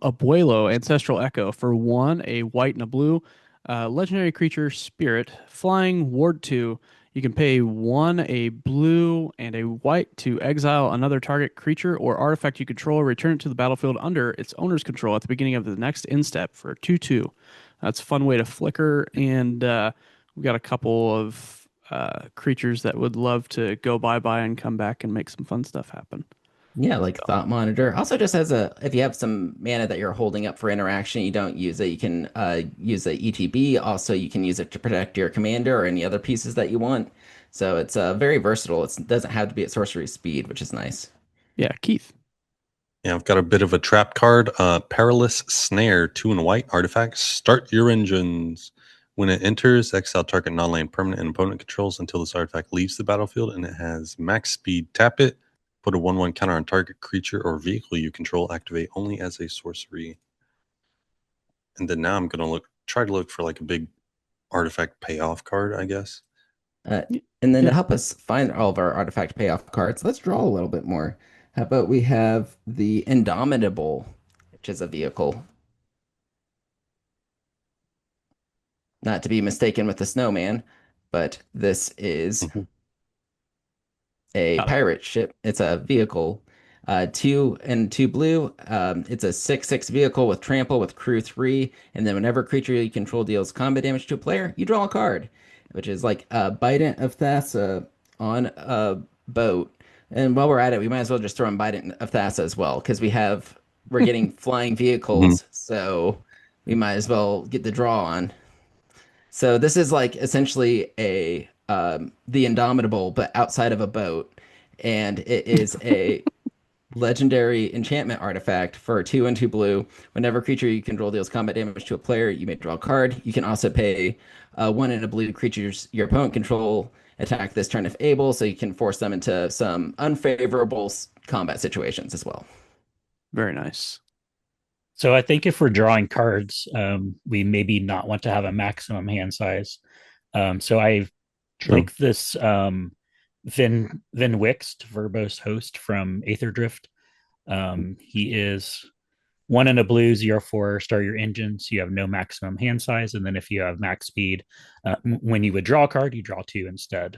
Abuelo, Ancestral Echo. For one, a white and a blue. Legendary creature, Spirit. Flying, Ward 2. You can pay one, a blue, and a white to exile another target creature or artifact you control. Return it to the battlefield under its owner's control at the beginning of the next end step for 2/2. That's a fun way to flicker. And we got a couple of creatures that would love to go bye-bye and come back and make some fun stuff happen. Yeah, like Thought Monitor. Also, just as a if you have some mana that you're holding up for interaction, you don't use it. You can use the ETB. Also, you can use it to protect your commander or any other pieces that you want. So it's very versatile. It doesn't have to be at sorcery speed, which is nice. Yeah, Keith. Yeah, I've got a bit of a trap card. Perilous Snare, 2 and white artifact. Start your engines. When it enters, exile target non-land permanent and opponent controls until this artifact leaves the battlefield, and it has max speed. Tap it. Put a 1/1 counter on target creature or vehicle you control. Activate only as a sorcery. And then now I'm gonna try to look for like a big artifact payoff card, I guess. Uh, and then to Yeah. help us find all of our artifact payoff cards, let's draw a little bit more. How about we have the Indomitable, which is a vehicle, not to be mistaken with the Snowman, but this is Mhm. a Got it. pirate ship. It's a vehicle. Two and two blue. It's a 6/6 vehicle with trample with crew three. And then whenever a creature you control deals combat damage to a player, you draw a card, which is like a Bident of Thassa on a boat. And while we're at it, we might as well just throw in Bident of Thassa as well, because we're getting flying Mhm. vehicles, so we might as well get the draw on. So this is like essentially a the Indomitable, but outside of a boat, and it is a legendary enchantment artifact for 2 and 2 blue. Whenever a creature you control deals combat damage to a player, you may draw a card. You can also pay 1 and a blue creatures your opponent control attack this turn if able, so you can force them into some unfavorable combat situations as well. Very nice. So I think if we're drawing cards, we maybe not want to have a maximum hand size. So I True. like this Vin Wixt, verbose host from Aetherdrift. He is 1 and a blue, 0/4, start your engine. So you have no maximum hand size. And then if you have max speed, when you would draw a card, you draw two instead.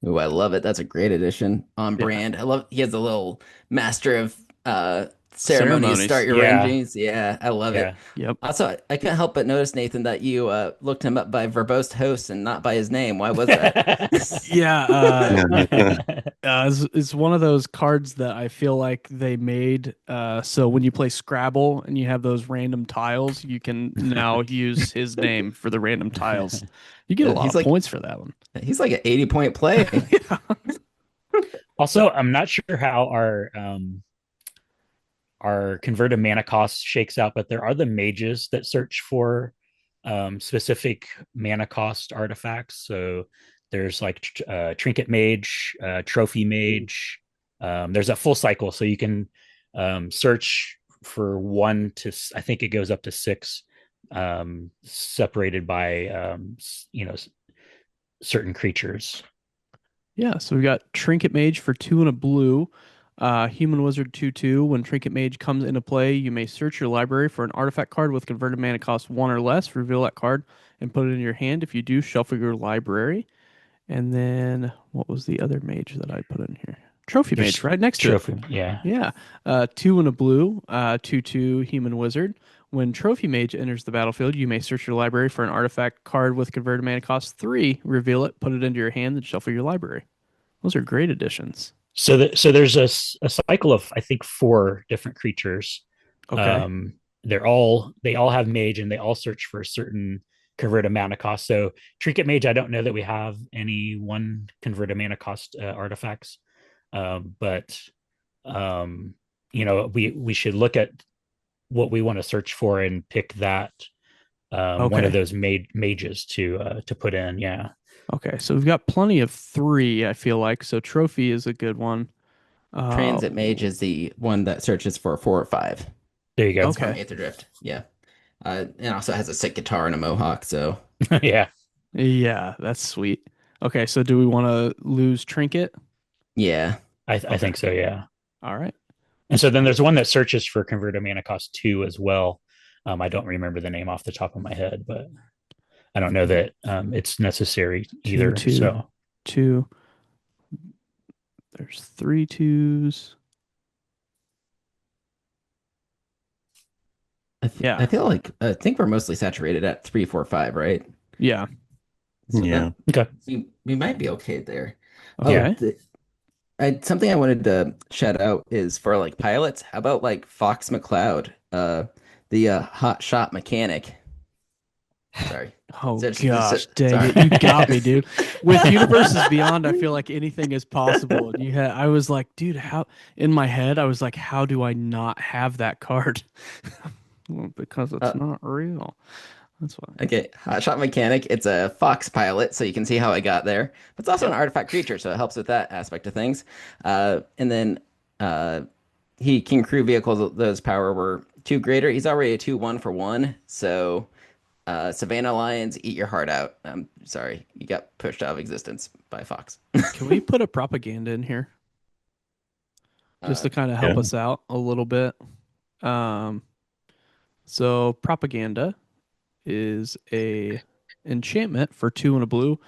Ooh, I love it. That's a great addition. On Yeah. brand. I love he has a little master of ceremonies, start Ceremonies. your Yeah. engines. Yeah, I love it. Yeah. Yep. Also, I couldn't help but notice, Nathan, that you looked him up by verbose host and not by his name. Why was that? Yeah. Yeah. It's one of those cards that I feel like they made so when you play Scrabble and you have those random tiles, you can now use his name for the random tiles. You get a lot He's of like points for that one. he's like an 80-point play. Yeah. Also, I'm not sure how our converted mana cost shakes out, but there are the mages that search for specific mana cost artifacts. So there's like trinket mage, trophy mage. There's a full cycle, so you can search for one to I think it goes up to six, separated by certain creatures. Yeah, so we got Trinket Mage for 2 and a blue. Human Wizard 2/2. When Trinket Mage comes into play, you may search your library for an artifact card with converted mana cost 1 or less. Reveal that card and put it in your hand. If you do, shuffle your library. And then what was the other mage that I put in here? Trophy Mage, There's right next to it. trophy, yeah. Yeah. 2 and a blue, 2/2 Human Wizard. When Trophy Mage enters the battlefield, you may search your library for an artifact card with converted mana cost 3. Reveal it, put it into your hand, and shuffle your library. Those are great additions. So there's a cycle of I think four different creatures. Okay. They all have mage and they all search for a certain converted mana cost. So trinket mage, I don't know that we have any one converted mana cost artifacts, but we should look at what we want to search for and pick that one of Okay. those mages to put in. Yeah, Okay. So we've got plenty of 3, I feel like. So Trophy is a good one. Uh, Transit Mage is the one that searches for 4 or 5. there you It's go. from okay. Aetherdrift. Yeah. And also has a sick guitar and a mohawk. So Yeah, Yeah, that's sweet. Okay. So do we want to lose Trinket? yeah. I Okay. think so. Yeah. All right. And so then there's one that searches for converted mana cost two as well. I don't remember the name off the top of my head, but I don't know that it's necessary Two, either. two, So two. There's 3 2s. I Yeah. feel like I think we're mostly saturated at 3, 4, 5, right? Yeah. So Yeah. that okay, we might be okay there. Oh, yeah. Okay. something I wanted to shout out is for like pilots. How about like Fox McCloud, the hot shot mechanic? Sorry. Oh So, gosh, dang sorry. it. You got me, dude. With Universes Beyond, I feel like anything is possible. And I was like, dude, how in my head, I was like, how do I not have that card? Well, because it's Uh, not real. That's why. okay, hot shot mechanic. It's a Fox pilot, so you can see how I got there. But it's also an Yep. artifact creature, so it helps with that aspect of things. And then uh, he can crew vehicles those power were 2 greater. He's already a 2/1 for one. So Savannah Lions, eat your heart out. I'm sorry, you got pushed out of existence by Fox. Can we put a propaganda in here just Uh, to kind of Yeah. help us out a little bit? Um, so propaganda is a enchantment for 2 and a blue.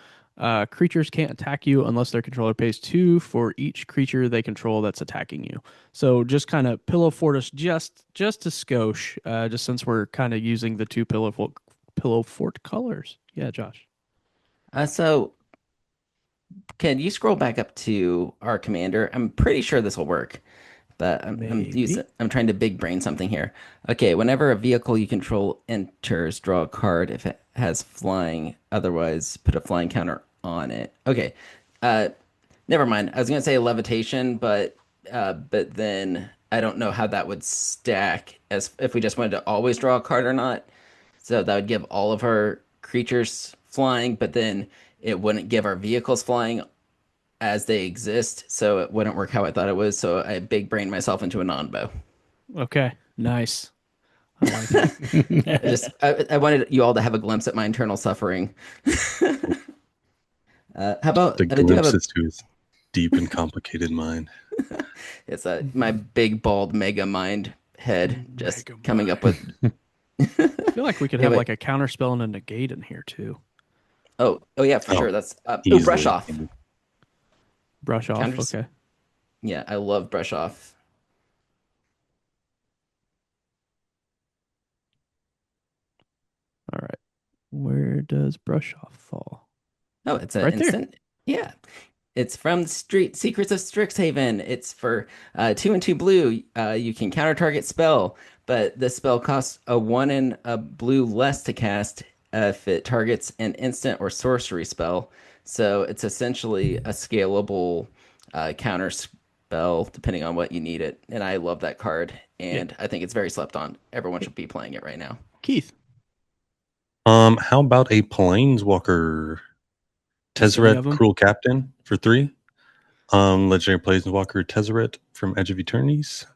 Creatures can't attack you unless their controller pays 2 for each creature they control that's attacking you. So just kind of pillow fort us just a skosh, just since we're kind of using the 2 pillow fort colors. Yeah, Josh. so can you scroll back up to our commander? I'm pretty sure this will work. But Maybe. I'm trying to big brain something here. Okay, whenever a vehicle you control enters, draw a card. If it has flying. Otherwise, put a flying counter on it. Okay. Uh, Never mind. I was gonna say levitation, but then I don't know how that would stack as if we just wanted to always draw a card or not. So that would give all of our creatures flying, but then it wouldn't give our vehicles flying as they exist. So it wouldn't work how I thought it was. So I big brained myself into a non-bow. Okay, nice. I like it. I wanted you all to have a glimpse at my internal suffering. How about The I do have a glimpses to his deep and complicated mind. it's my big bald mega mind head just Mega coming up with mind. I feel like we could yeah, have but like a counter spell and a negate in here too. oh yeah, for Oh, sure. That's brush easily. off. Brush off. Counters. Okay. Yeah, I love brush off. All right. Where does brush off fall? Oh, it's an Right there. instant. Yeah. It's from Street Secrets of Strixhaven. It's for 2 and 2 blue. You can counter target spell, but the spell costs a 1 and a blue less to cast if it targets an instant or sorcery spell. So it's essentially a scalable counter spell depending on what you need it. And I love that card, Yeah. and I think it's very slept on. Everyone should be playing it right now. Keith. How about a planeswalker? There's three Tezzeret, of them. Cruel Captain for 3. Legendary Planeswalker Tezzeret from Edge of Eternities.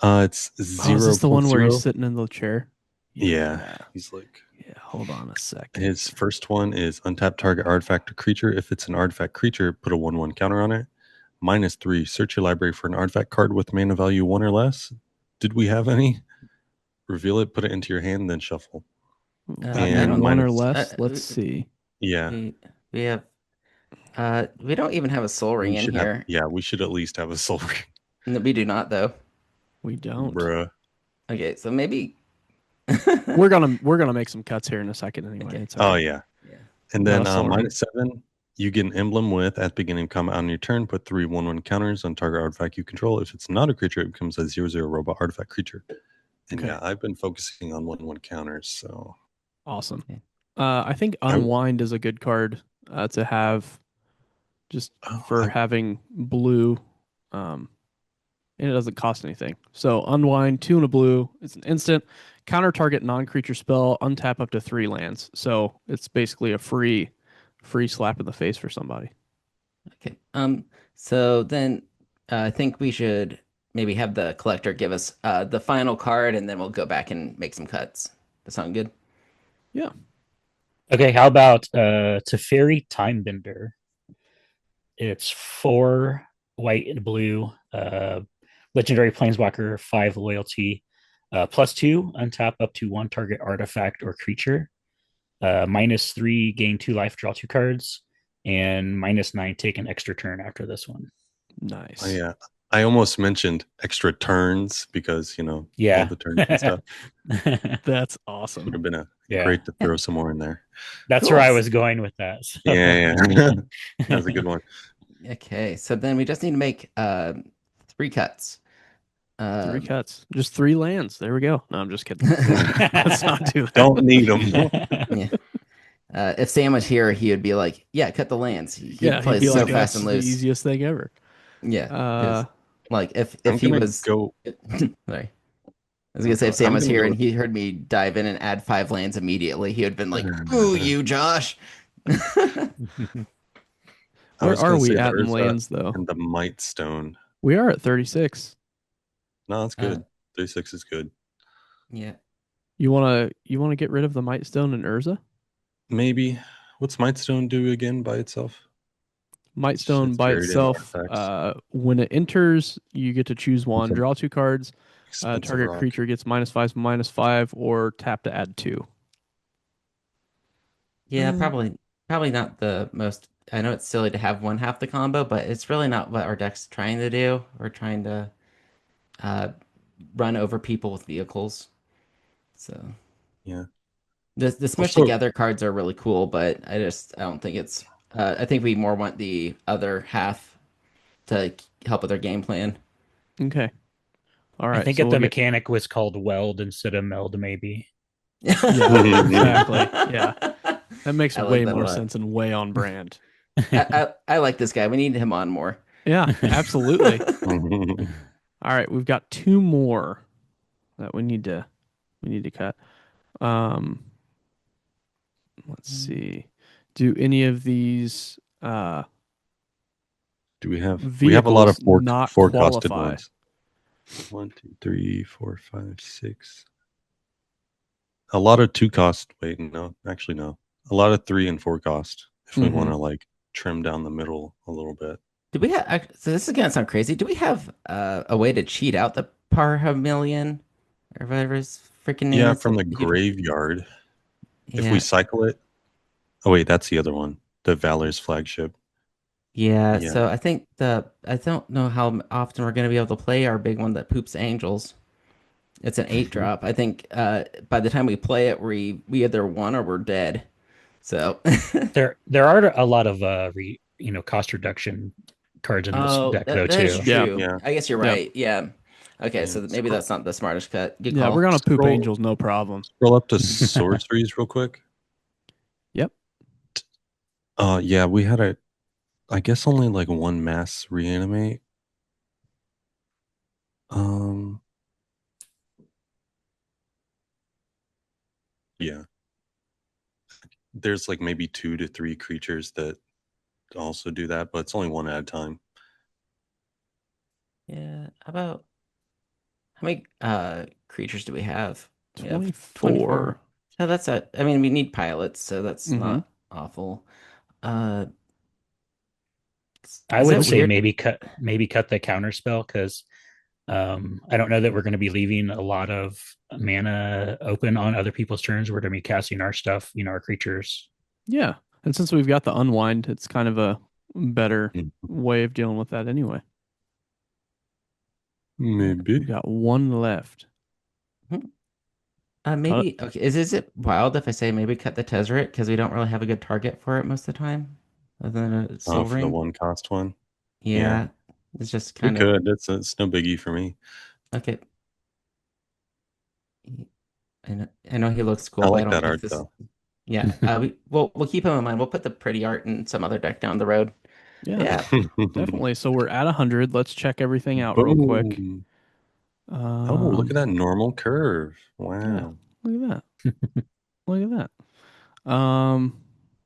It's Oh, is zero this the one plus where he's 0. sitting in the chair? Yeah, he's like Yeah. Hold on a second. his first one is untap target artifact or creature. If it's an artifact creature, put a 1/1 counter on it. -3. Search your library for an artifact card with mana value 1 or less. Did we have any? Reveal it, put it into your hand, then shuffle. I And don't. One or minus less. Let's see. yeah, We we have we don't even have a soul ring we in should have. here. Yeah, we should at least have a soul ring, No, we do not though. We don't. bruh. Okay, so maybe We're gonna make some cuts here in a second anyway. Okay. It's Oh okay. yeah, yeah. and Not then a soul ring. -7. You get an emblem with at the beginning of combat on your turn. Put 3 1/1 counters on target artifact you control. If it's not a creature, it becomes a 0/0 robot artifact creature. And Okay. yeah, I've been focusing on 1/1 counters. So Awesome. Okay. I think Unwind is a good card to have just for having blue. And it doesn't cost anything. So Unwind, 2 and a blue. It's an instant. Counter target non-creature spell, untap up to 3 lands. So it's basically a free slap in the face for somebody. Okay. So then I think we should maybe have the collector give us the final card, and then we'll go back and make some cuts. That sound good? Yeah. Okay, how about Teferi Timebender? It's 4 white and blue. Legendary Planeswalker, 5 loyalty. +2, untap up to 1 target artifact or creature. -3, gain 2 life, draw 2 cards. And -9, take an extra turn after this one. Nice. yeah, I almost mentioned extra turns because all Yeah. the turns and stuff That's would awesome. have been Yeah. great to throw some more in there. That's Cool. where I was going with that. So. Yeah, that's a good one. Okay. So then we just need to make 3 cuts. 3 cuts. Just 3 lands. There we go. No, I'm just kidding. Let's not do that. Don't need them. Yeah. If Sam was here, he would be like, "Yeah, cut the lands." He Yeah, plays he'd be so like, fast that's and the loose. easiest thing ever. Yeah. 'Cause, like if I'm he gonna was go. sorry. I was gonna say if Sam I'm was gonna here go and with- he heard me dive in and add 5 lands immediately, he would have been like, "Ooh, you, Josh." I Where was are gonna we say the at in Urza lands though? and the Might Stone. We are at 36. No, that's Uh, good. 36 is good. Yeah. You wanna get rid of the Might Stone and Urza? Maybe. What's Might Stone do again by itself? Might Stone It's by buried in itself, artifacts. when it enters, you get to choose one, Okay. draw 2 cards. Expensive Target rock. creature gets -5/-5, or tap to add 2. Yeah, probably not the most. I know it's silly to have one half the combo, but it's really not what our deck's trying to do. We're trying to uh, run over people with vehicles. So Yeah. the smush Also- together cards are really cool, but I don't think it's. I think we more want the other half to help with their game plan. Okay. All right. I think so if we'll the get- mechanic was called weld instead of meld, maybe. Yeah, exactly. Yeah. That makes I like way that a more lot. sense and way on brand. I like this guy. We need him on more. Yeah, absolutely. All right, we've got two more that we need to cut. Um, let's see. Do any of these we have a lot of vehicles not four costed qualify? ones. 1, 2, 3, 4, 5, 6. A lot of two cost. Wait, no, actually no. A lot of 3 and 4 cost. If we want Mm-hmm. to like trim down the middle a little bit. Do we have, so this is gonna sound crazy. Do we have a way to cheat out the Parhamillion or whatever his freaking name Yeah, is? from the graveyard. If we Yeah, cycle it. Oh wait, that's the other one. The Valor's flagship. yeah. Yeah. So I don't know how often we're gonna be able to play our big one that poops angels. It's an 8 drop. I think by the time we play it, we either won or we're dead. So There are a lot of cost reduction cards in this oh, deck though that is too. Yeah. true. Yeah. I guess you're Yeah. right. Yeah. Okay, Yeah. so maybe that's not the smartest cut. Good Yeah, we're call. gonna poop Scroll angels, no problem. scroll up to sorceries real quick. Yep. Yeah, we had I guess only like one mass reanimate. Um yeah. There's like maybe 2 to 3 creatures that also do that, but it's only one at a time. Yeah. How many creatures do we have? We have 24. So that's I mean, we need pilots, so that's Mm-hmm. not awful. Uh, I is would that say weird? maybe cut the counter spell because I don't know that we're going to be leaving a lot of mana open on other people's turns. We're going to be casting our stuff, our creatures. Yeah. And since we've got the unwind, it's kind of a better Mm, way of dealing with that anyway. All right, Maybe. we've got one left. Hmm. Cut Maybe okay. Is it wild if I say maybe cut the Tezzeret because we don't really have a good target for it most of the time, other than a Soul For the Ring? one cost one. Yeah. Yeah, it's just We kind of could. It's no biggie for me. okay. I know he looks I cool, but I like don't that think art this. though. Yeah, we'll keep him in mind. We'll put the pretty art in some other deck down the road. Yeah, Yeah. definitely. So we're at 100. Let's check everything out real quick. Boom. Oh, look at that normal curve. Yeah, Wow. look at that. Look at that.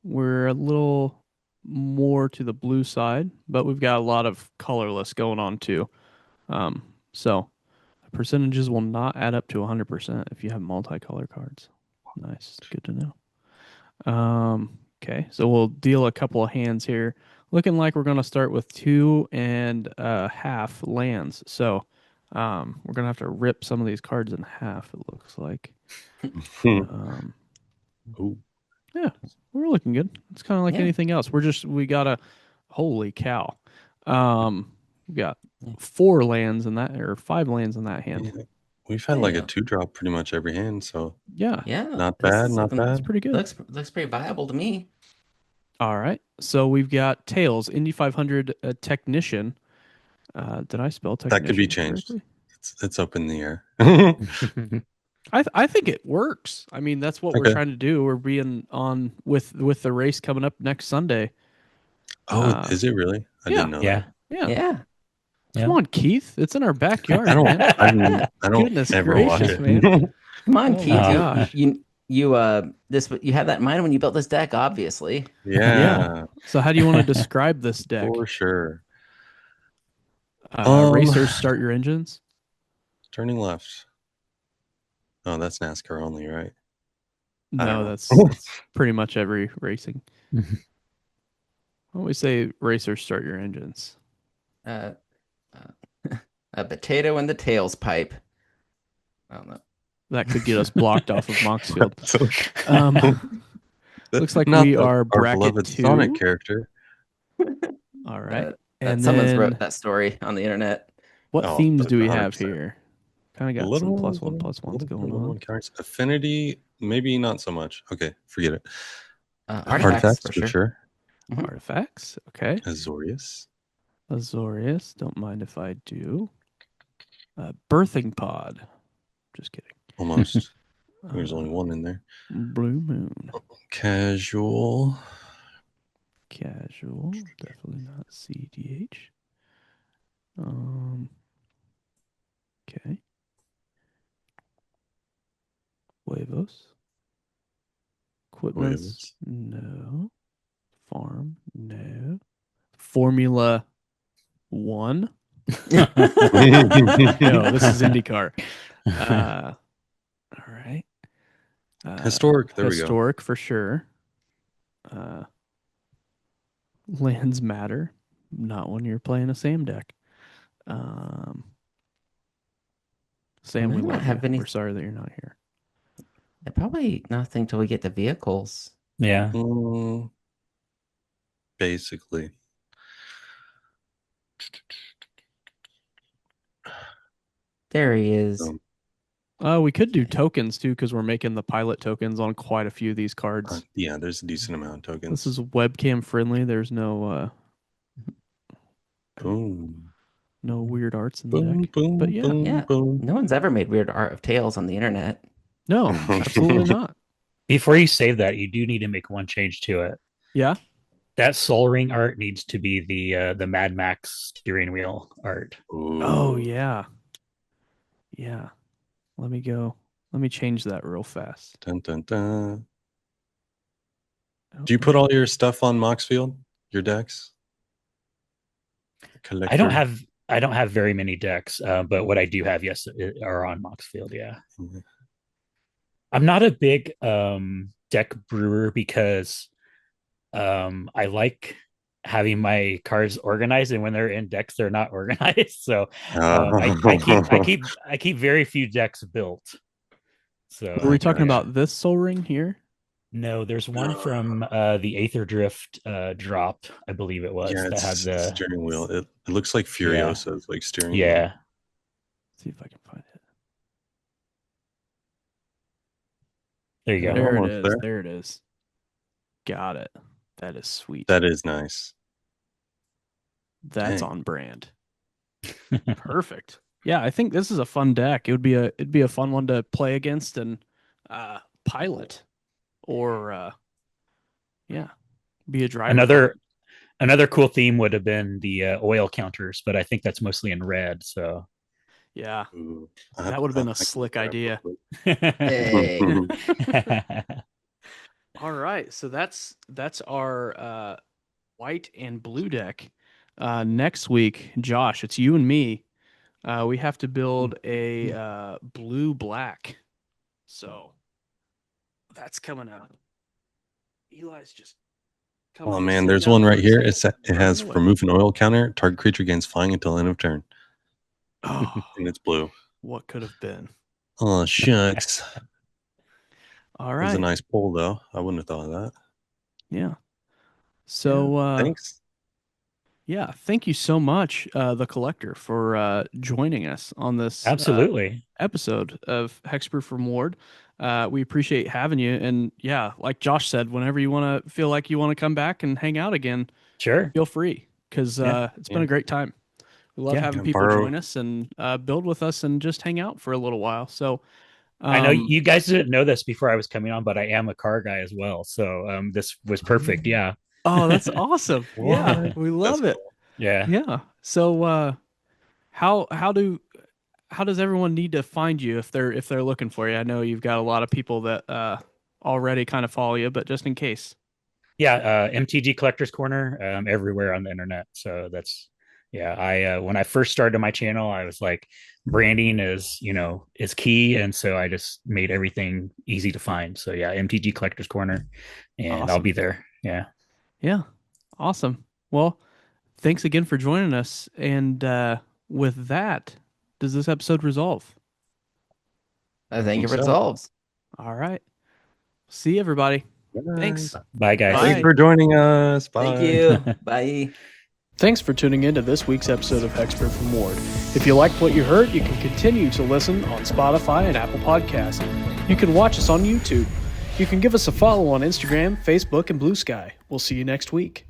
We're a little more to the blue side, but we've got a lot of colorless going on too. So percentages will not add up to 100% if you have multicolor cards. Nice, good to know. Okay, so we'll deal a couple of hands here. Looking like we're going to start with 2.5 lands. So we're going to have to rip some of these cards in half, it looks like. Um, Ooh. yeah, we're looking good. It's kind of like Yeah. anything else. We got a, holy cow. We got Yeah. 4 lands in that, or 5 lands in that hand. Yeah. We've had There like you a go. 2 drop pretty much every hand, so Yeah, Yeah, not this bad, is not looking it's bad. pretty good. looks pretty viable to me. All right. So we've got Tails, Indy 500 Technician. Did I spell That could be technician changed. correctly? It's up in the air. I think it works. I mean, that's what we're Okay. trying to do. We're being on with the race coming up next Sunday. Oh, Uh, is it really? I yeah, didn't know Yeah. that. yeah. Yeah. Come Yeah. on, Keith. It's in our I backyard, don't man. Yeah. I don't Goodness ever watch gracious, it. man. Come on, Oh my Keith. Uh, gosh. This you had that in mind when you built this deck, obviously. Yeah. Yeah, So how do you want to describe this deck? for sure. Racers, start your engines. Turning left. Oh, that's NASCAR only, right? I don't No, know. that's pretty much every racing. I always say racers, start your engines. Uh, a potato in the tails pipe. I don't know. That could get us blocked off of Monksfield. So, Looks like not we are our bracket beloved Sonic 2. character. All right. That And someone's wrote then that story on the internet. what Oh, themes do we have 100%. here? Kind of got some Little, plus one, little, plus ones little, going little on. one cards. Affinity, maybe not so much. Okay, forget it. Artifacts for For sure. sure. Mhm. Artifacts. Okay. Azorius. Azorius. Don't mind if I do. Birthing pod. Just kidding. Almost. There's only one in there. Blue Moon. Casual. Casual. Definitely not CDH. Okay. Huevos. Equipments. No. Farm. No. Formula 1. No, this is IndyCar. All right. Historic. There we go. Historic for sure. Lands matter. Not when you're playing a Sam deck. Sam, we love you. We're sorry that you're not here. Probably nothing till we get to vehicles. Yeah. Basically. There he is. We could do tokens too, because we're making the pilot tokens on quite a few of these cards. Yeah, there's a decent amount of tokens. This is webcam friendly. There's no boom. No weird arts in the deck. But yeah. No one's ever made weird art of tails on the internet. No, absolutely not. Before you save that, you do need to make one change to it. Yeah. That Soul Ring art needs to be the Mad Max steering wheel art. Ooh. Oh yeah. Yeah. Let me change that real fast. Dun, dun, dun. Do you put all your stuff on Moxfield? Your decks? Collector? I don't have very many decks, but what I do have, yes, are on Moxfield. Yeah. Mm-hmm. I'm not a big deck brewer because I like having my cards organized, and when they're in decks, they're not organized. So I keep very few decks built. So are we talking about this Soul Ring here? No, there's one from the Aether Drift drop, I believe it was. Yeah, that had the steering wheel. It looks like Furiosa's like steering wheel. Yeah. Let's see if I can find it. There you go. There it is. There it is. Got it. That is sweet. That is nice. That's on brand. Perfect. Yeah, I think this is a fun deck. It'd be a fun one to play against and pilot, or be a driver. Another cool theme would have been the oil counters, but I think that's mostly in red. So yeah, that would have been a slick idea. Hey. All right, so that's our white and blue deck. Next week, Josh, it's you and me. We have to build a blue-black. So that's coming out. Eli's just coming. Oh man, there's one right here. It has remove an oil counter. Target creature gains flying until end of turn. Oh, and it's blue. What could have been? Oh shucks. All right. It was a nice pull though. I wouldn't have thought of that. Yeah. So thanks. Yeah, thank you so much, the Collector, for joining us on this episode of Hexproof from Ward. We appreciate having you, and yeah, like Josh said, whenever you want to feel like you want to come back and hang out again, sure, feel free, because it's been a great time. We love having people join us and build with us and just hang out for a little while. So I know you guys didn't know this before I was coming on, but I am a car guy as well. So this was perfect. Yeah. Oh, that's awesome. Yeah, we love it. Cool. Yeah. Yeah. So how does everyone need to find you if they're looking for you? I know you've got a lot of people that already kind of follow you, but just in case. Yeah, MTG Collector's Corner everywhere on the internet. So that's I when I first started my channel, I was like, branding is key, and so I just made everything easy to find. So yeah, MTG Collector's Corner, and awesome. I'll be there. Yeah. Yeah. Awesome. Well, thanks again for joining us. And with that, does this episode resolve? I think it resolves. All right. See everybody. Bye. Thanks. Bye, guys. Thanks for joining us. Bye. Thank you. Bye. Thanks for tuning in to this week's episode of Hexproof from Ward. If you liked what you heard, you can continue to listen on Spotify and Apple Podcasts. You can watch us on YouTube. You can give us a follow on Instagram, Facebook, and Blue Sky. We'll see you next week.